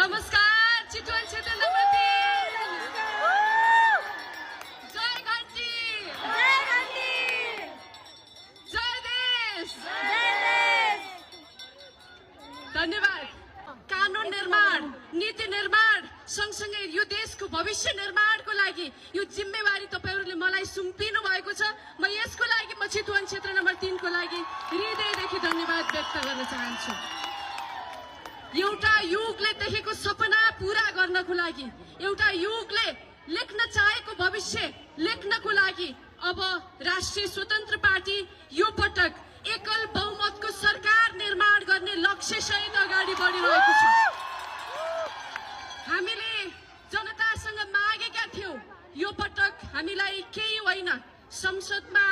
नमस्कार, चितवन क्षेत्र नम्बर 3। जय घन्टी, जय घन्टी, जय देश। जय देश। धन्यवाद। कानून निर्माण, नीति निर्माण सँगसँगै यो देशको भविष्य निर्माणको लागि यो जिम्मेवारी तपाईहरुले मलाई सुम्पिनु भएको छ। म यसको लागि म चितवन क्षेत्र नम्बर 3 को लागि हृदयदेखि धन्यवाद व्यक्त गर्न चाहन्छु। एउटा युगले देखेको सपना पूरा गर्नको लागि, एउटा युगले लेख्न चाहेको भविष्य लेख्नको लागि अब राष्ट्रिय स्वतन्त्र पार्टी यो पटक एकल बहुमतको सरकार निर्माण गर्ने लक्ष्यसहित अगाडि बढिरहेको छ। हामीले जनतासँग मागेका थियौं, यो पटक हामीलाई केही होइन, संसदमा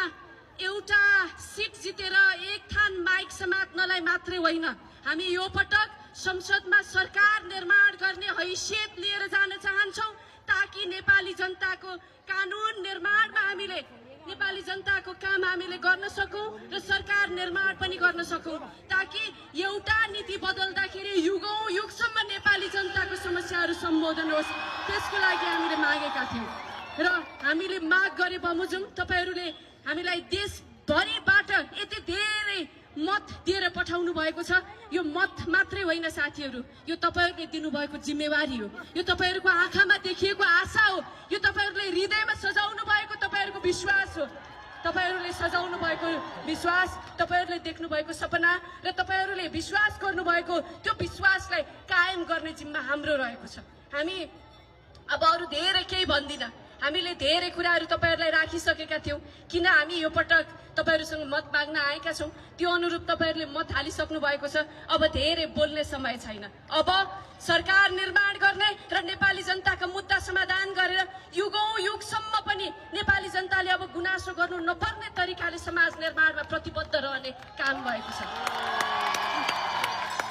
एउटा सिट जितेर एक थान माइक समात्नलाई मात्रै होइन, हामी यो पटक संसदमा सरकार निर्माण गर्ने हैसियत लिएर जान चाहन्छौं, ताकि नेपाली जनताको कानून निर्माणमा हामीले नेपाली जनताको काम हामीले गर्न सकौं र सरकार निर्माण पनि गर्न सकौं, ताकि एउटा नीति बदल्दाखेरि युगौं युगसम्म नेपाली जनताको समस्याहरू सम्बोधन होस्। त्यसको लागि हामीले मागेका थियौं र हामीले माग गरे बमोजिम तपाईहरुले हामीलाई देशभरिबाट यति धेरै मत दिएर पठाउनु भएको छ। यो मत मात्रै होइन साथीहरू, यो तपाईहरुले दिनुभएको जिम्मेवारी हो, यो तपाईहरुको आँखामा देखिएको आशा हो, यो तपाईहरुले हृदयमा सजाउनु भएको तपाईहरुको विश्वास हो। तपाईहरुले सजाउनु भएको विश्वास, तपाईहरुले देख्नु भएको सपना र तपाईहरुले विश्वास गर्नु भएको त्यो विश्वासलाई कायम गर्ने जिम्मा हाम्रो रहेको छ। हामी अब अरु धेरै केही भन्दिन, हामीले धेरै कुराहरू तपाईहरुलाई राखिसकेका थियौं। किन हामी यो पटक तपाईहरुसँग मत माग्न आएका छौं, त्यो अनुरूप तपाईहरुले मत हालिसक्नु भएको छ। अब धेरै बोल्ने समय छैन। अब सरकार निर्माण गर्ने र नेपाली जनताका मुद्दा समाधान गरेर युगौं युगसम्म पनि नेपाली जनताले अब गुनासो गर्नु नपर्ने तरिकाले समाज निर्माणमा प्रतिबद्ध रहने काम भएको छ।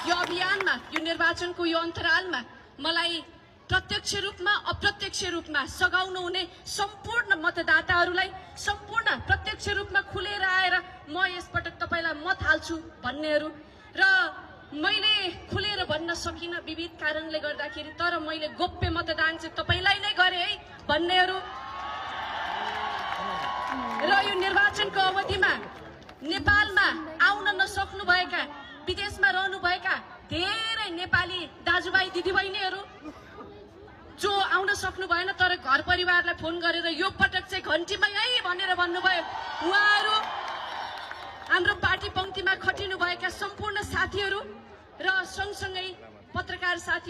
यो अभियानमा, यो निर्वाचनको यो अन्तरालमा मलाई प्रत्यक्ष रूपमा अप्रत्यक्ष रूपमा सघाउनु हुने सम्पूर्ण मतदाताहरूलाई सम्पूर्ण प्रत्यक्ष रूपमा खुलेर आएर म यसपटक तपाईलाई मत हाल्छु भन्नेहरू र मैले खुलेर भन्न सकिन विविध कारणले गर्दाखेरि, तर मैले गोप्य मतदान चाहिँ तपाईलाई नै गरे है भन्नेहरू र यो निर्वाचनको अवधिमा नेपालमा आउन नसक्नुभएका, विदेशमा रहनुभएका धेरै नेपाली दाजुभाइ दिदीबहिनीहरू जो आउन सक्नु भएन तर घर परिवारलाई फोन गरेर यो पटक चाहिँ घन्टीमै है भनेर भन्नुभयो, उहाँहरू, हाम्रो पार्टी पंक्तिमा खटिनु भएका सम्पूर्ण साथीहरू र सँगसँगै पत्रकार साथी